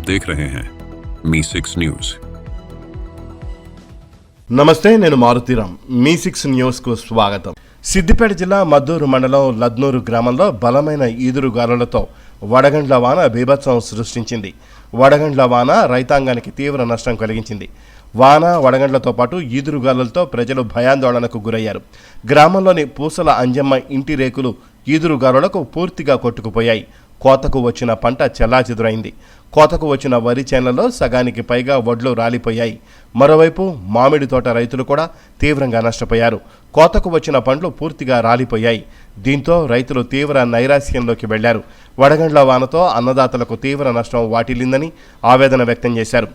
आप देख रहे हैं मी6 न्यूज। నమస్తే, నేను మారుతీరామ్. మీ6 న్యూస్కు స్వాగతం. సిద్దిపేట జిల్లా మద్దూరు మండలం లద్నూరు గ్రామంలో బలమైన ఈదురు గాలులతో వడగండ్ల వాన బీభత్సం సృష్టించింది. వడగండ్ల వాన రైతాంగానికి తీవ్ర నష్టం కలిగించింది. వాన వడగండ్లతో పాటు ఈదురు గాలులతో ప్రజలు భయాందోళనకు గురయ్యారు. గ్రామంలోని పూసల అంజమ్మ ఇంటి రేకులు ఈదురు గాలులకు పూర్తిగా కొట్టుకుపోయాయి. కోతకు వచ్చిన పంట చెల్లాచెదురైంది. కోతకు వచ్చిన వరి చేన్లలో సగానికి పైగా వడ్లు రాలిపోయాయి. మరోవైపు మామిడి తోట రైతులు కూడా తీవ్రంగా నష్టపోయారు. కోతకు వచ్చిన పండ్లు పూర్తిగా రాలిపోయాయి. దీంతో రైతులు తీవ్ర నైరాశ్యంలోకి వెళ్లారు. వడగండ్ల వానతో అన్నదాతలకు తీవ్ర నష్టం వాటిల్లిందని ఆవేదన వ్యక్తం చేశారు.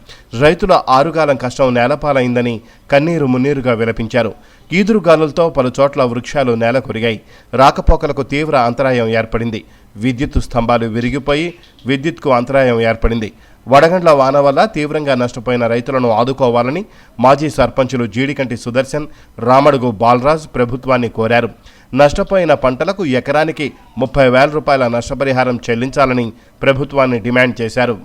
రైతుల ఆరుగాలం కష్టం నేలపాలైందని కన్నీరు మున్నీరుగా విలపించారు. ఈదురుగాలులతో పలు చోట్ల వృక్షాలు నేల కొరిగాయి. రాకపోకలకు తీవ్ర అంతరాయం ఏర్పడింది. విద్యుత్ స్తంభాలు విరిగిపోయి విద్యుత్కు అంతరాయం ఏర్పడింది. వడగండ్ల వాన వల్ల తీవ్రంగా నష్టపోయిన రైతులను ఆదుకోవాలని మాజీ సర్పంచులు జీడికంటి సుదర్శన్, రామడుగు బాలరాజ్ ప్రభుత్వాన్ని కోరారు. నష్టపోయిన పంటలకు ఎకరానికి 30,000 రూపాయల నష్టపరిహారం చెల్లించాలని ప్రభుత్వాన్ని డిమాండ్ చేశారు.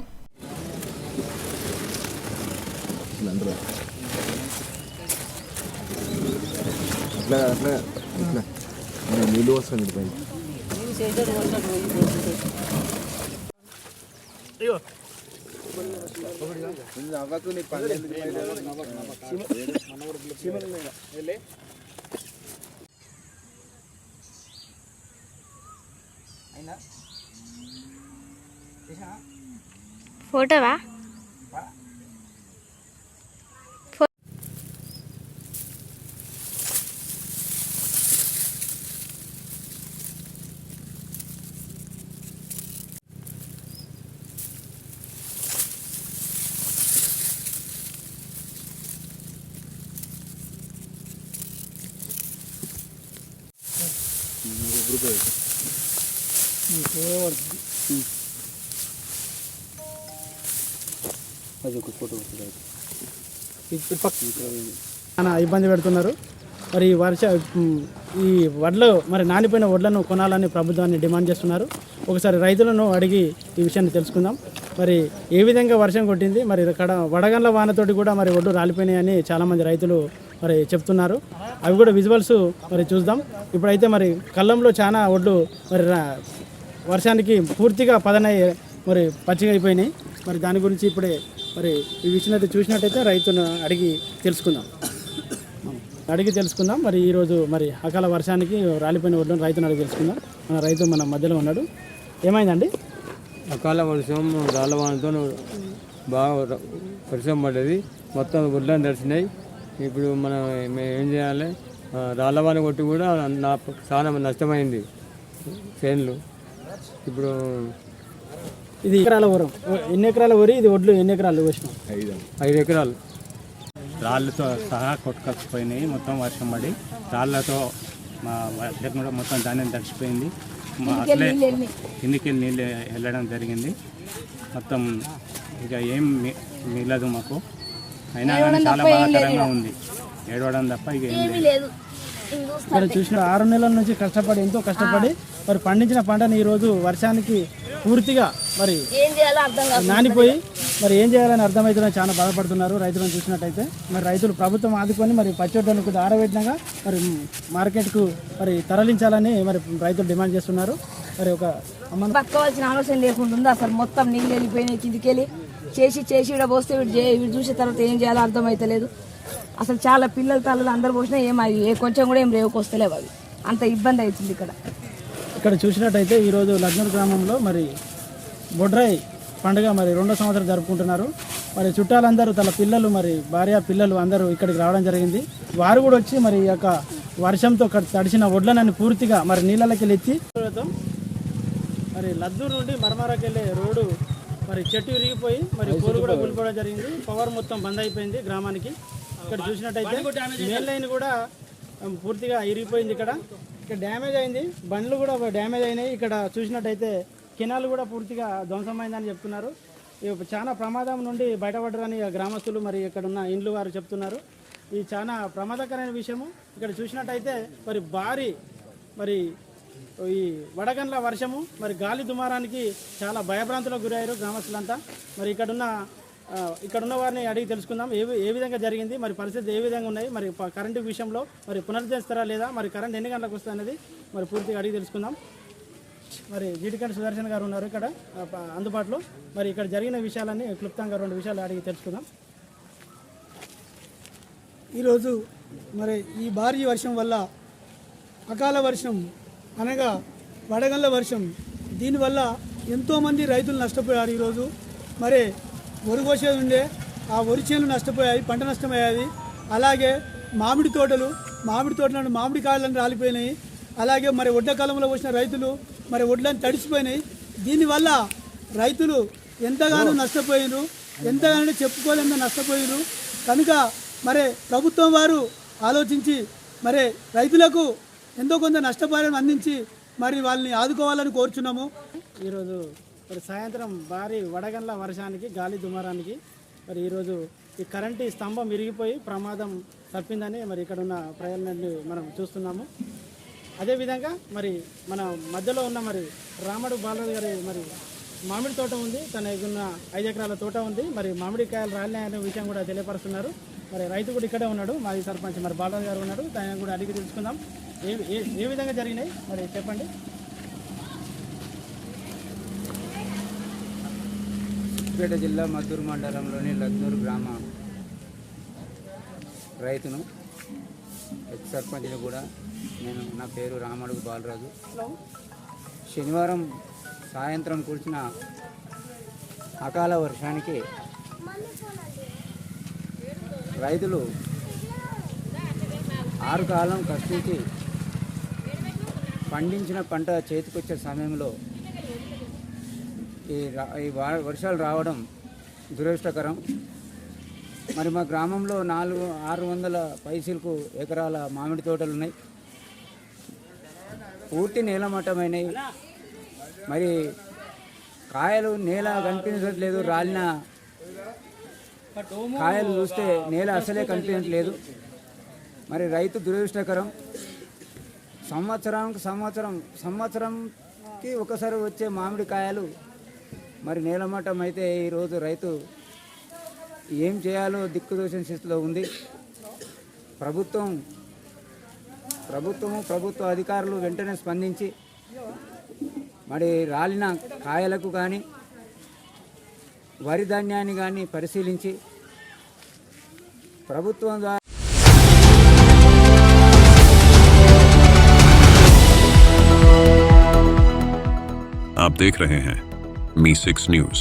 ఫోటోవా చాలా ఇబ్బంది పెడుతున్నారు. మరి ఈ వడ్లు మరి నానిపోయిన వడ్లను కొనాలని ప్రభుత్వాన్ని డిమాండ్ చేస్తున్నారు. ఒకసారి రైతులను అడిగి ఈ విషయాన్ని తెలుసుకుందాం. మరి ఏ విధంగా వర్షం కొట్టింది, మరి ఇక్కడ వడగండ్ల వానతోటి కూడా మరి వడ్లు రాలిపోయినాయని చాలామంది రైతులు మరి చెప్తున్నారు. అవి కూడా విజువల్స్ మరి చూద్దాం. ఇప్పుడైతే మరి కళ్ళంలో చాలా వడ్లు మరి వర్షానికి పూర్తిగా పదనై మరి పచ్చిగా అయిపోయినాయి. మరి దాని గురించి ఇప్పుడే మరి ఈ విషయం అయితే చూసినట్టయితే రైతును అడిగి తెలుసుకుందాం. మరి ఈరోజు మరి అకాల వర్షానికి రాలిపోయిన వడ్లను రైతును అడిగి తెలుసుకుందాం. మన రైతు మన మధ్యలో ఉన్నాడు. ఏమైందండి? అకాల వర్షం రాళ్ళవానతో బాగా వర్షం పడ్డది. మొత్తం వడ్లను తడిసినాయి. ఇప్పుడు మనం ఏం చేయాలి? రాళ్ళవాన కొట్టి కూడా చాలా నష్టమైంది చేనులు. ఇప్పుడు ఇది ఎకరాల వరం, ఎన్ని ఎకరాల వరి ఇది వడ్లు ఎన్ని ఎకరాలు వేసినాం? 5 ఎకరాలు. రాళ్ళతో సహా కొట్టుకొచ్చిపోయినాయి. మొత్తం వర్షం పడి రాళ్ళతో మా కూడా మొత్తం ధాన్యం తడిచిపోయింది. అసలే కిందికి నీళ్ళు వెళ్ళడం జరిగింది. మొత్తం ఇక ఏం మిగలదు మాకు. అయినా కానీ చాలా బాధాకరంగా ఉంది. ఏడవడం తప్ప ఇక ఏం లేదు. మరి చూసిన 6 నెలల నుంచి ఎంతో కష్టపడి మరి పండించిన పంటని ఈరోజు వర్షానికి పూర్తిగా మరి నానిపోయి మరి ఏం చేయాలని అర్థమవుతుందని చాలా బాధపడుతున్నారు రైతులను చూసినట్టయితే. మరి రైతులు ప్రభుత్వం ఆదుకొని మరి పచ్చొడ్డను కొద్దిగా ఆరబెట్టినాగా మరి మార్కెట్కు మరి తరలించాలని మరి రైతులు డిమాండ్ చేస్తున్నారు. మరి ఒక పట్టుకోవాల్సిన ఆలోచన లేకుండా ఉంది. అసలు మొత్తం నీళ్ళు వెళ్ళిపోయినాయి. కిందికి వెళ్ళి చేసి ఇక్కడ పోస్తే వీడు చూసిన తర్వాత ఏం చేయాలో అర్థమవుతలేదు. అసలు చాలా పిల్లలు అందరు పోసినా కొంచెం కూడా ఏం రేవుకొస్తలేవు. అవి అంత ఇబ్బంది అవుతుంది. ఇక్కడ చూసినట్టయితే ఈరోజు లగ్నూరు గ్రామంలో మరి బొడ్రాయి పండుగ మరి 2వ సంవత్సరం జరుపుకుంటున్నారు. మరి చుట్టాలందరూ తన పిల్లలు మరి భార్య పిల్లలు అందరూ ఇక్కడికి రావడం జరిగింది. వారు కూడా వచ్చి మరి ఈ యొక్క వర్షంతో తడిసిన వడ్లనని పూర్తిగా మరి నీళ్ళకి ఎత్తి మరి లద్దూరు నుండి మరమరాకి వెళ్ళే రోడ్డు మరి చెట్టు విరిగిపోయి మరి పోరు కూడా కూలిపోవడం జరిగింది. పవర్ మొత్తం బంద్ అయిపోయింది గ్రామానికి. ఇక్కడ చూసినట్టయితే మెయిన్ లైన్ కూడా పూర్తిగా ఇరిగిపోయింది. ఇక్కడ డ్యామేజ్ అయింది. బండ్లు కూడా డ్యామేజ్ అయినాయి. ఇక్కడ చూసినట్టయితే కెనాల్ కూడా పూర్తిగా ధ్వంసమైందని చెప్తున్నారు. చాలా ప్రమాదం నుండి బయటపడరని గ్రామస్తులు మరి ఇక్కడ ఉన్న ఇండ్లు వారు చెప్తున్నారు. ఇది చాలా ప్రమాదకరమైన విషయము. ఇక్కడ చూసినట్టయితే మరి భారీ మరి ఈ వడగండ్ల వర్షము మరి గాలి దుమారానికి చాలా భయభ్రాంతులకు గురయ్యారు గ్రామస్తులంతా. మరి ఇక్కడున్న వారిని అడిగి తెలుసుకుందాం ఏ విధంగా జరిగింది, మరి పరిస్థితి ఏ విధంగా ఉన్నాయి, మరి కరెంటు విషయంలో మరి పునరుద్ధరిస్తారా లేదా, మరి కరెంట్ ఎన్ని గంటలకు వస్తుంది అనేది మరి పూర్తిగా అడిగి తెలుసుకుందాం. మరి జీడికంటి సుదర్శన్ గారు ఉన్నారు ఇక్కడ అందుబాటులో. మరి ఇక్కడ జరిగిన విషయాలన్నీ క్లుప్తంగా 2 విషయాలు అడిగి తెలుసుకుందాం. ఈరోజు మరి ఈ భారీ వర్షం వల్ల అకాల వర్షం అనగా వడగండ్ల వర్షం, దీనివల్ల ఎంతోమంది రైతులు నష్టపోయారు. ఈరోజు మరి వరి కోసేది ఉండే ఆ వరి చేనులు నష్టపోయాయి, పంట నష్టమయ్యాయి. అలాగే మామిడి తోటలను మామిడి కాయలను రాలిపోయినాయి. అలాగే మరి వడ్ల కాలంలో వచ్చిన రైతులు మరి వడ్లను తడిసిపోయినాయి. దీనివల్ల రైతులు ఎంతగానో నష్టపోయినారు, ఎంతగానో చెప్పుకోలేని నష్టపోయినారు. కనుక మరి ప్రభుత్వం వారు ఆలోచించి మరి రైతులకు ఎంతో కొంత నష్టపరిహారం అందించి మరి వాళ్ళని ఆదుకోవాలని కోరుచున్నాము. ఈరోజు మరి సాయంత్రం భారీ వడగండ్ల వర్షానికి గాలి దుమారానికి మరి ఈరోజు ఈ కరెంటు స్తంభం విరిగిపోయి ప్రమాదం తప్పిందని మరి ఇక్కడ ఉన్న ప్రయాణాన్ని మనం చూస్తున్నాము. అదేవిధంగా మరి మన మధ్యలో ఉన్న మరి రామడు బాలరాజు గారి మరి మామిడి తోట ఉంది, తన ఉన్న 5 ఎకరాల తోట ఉంది. మరి మామిడికాయలు రాలినాయనే విషయం కూడా తెలియపరుస్తున్నారు. మరి రైతు కూడా ఇక్కడే ఉన్నాడు, మాజీ సర్పంచ్ మరి బాలరాజు గారు ఉన్నాడు. ఆయన కూడా అడిగి తెలుసుకుందాం ఏ విధంగా జరిగినాయి మరి చెప్పండి. సిద్దిపేట జిల్లా మద్దూరు మండలంలోని లద్నూరు గ్రామ రైతును, ఎక్స్ సర్పంచ్ని కూడా నేను. నా పేరు రామడుగు బాలరాజు. శనివారం సాయంత్రం కురిసిన అకాల వర్షానికి రైతులు 6 కాలం కష్టించి పండించిన పంట చేతికొచ్చే సమయంలో ఈ వర్షాలు రావడం దురదృష్టకరం. మరి మా గ్రామంలో 600 పైసలకు ఎకరాల మామిడి తోటలు ఉన్నాయి. పూర్తి నేలమట్టమైనవి. మరి కాయలు నేల కనిపించట్లేదు, రాలిన కాయలు చూస్తే నేల అసలే కనిపించట్లేదు. మరి రైతు దురదృష్టకరం. సంవత్సరంకి ఒకసారి వచ్చే మామిడి కాయలు మరి నేలమట్టం అయితే ఈరోజు రైతు ఏం చేయాలో దిక్కుదోచిన స్థితిలో ఉంది. ప్రభుత్వ అధికారులు వెంటనే స్పందించి మరి రాలిన కాయలకు కానీ వరి ధాన్యాన్ని కానీ పరిశీలించి ప్రభుత్వం ద్వారా आप देख रहे हैं मी 6 न्यूज।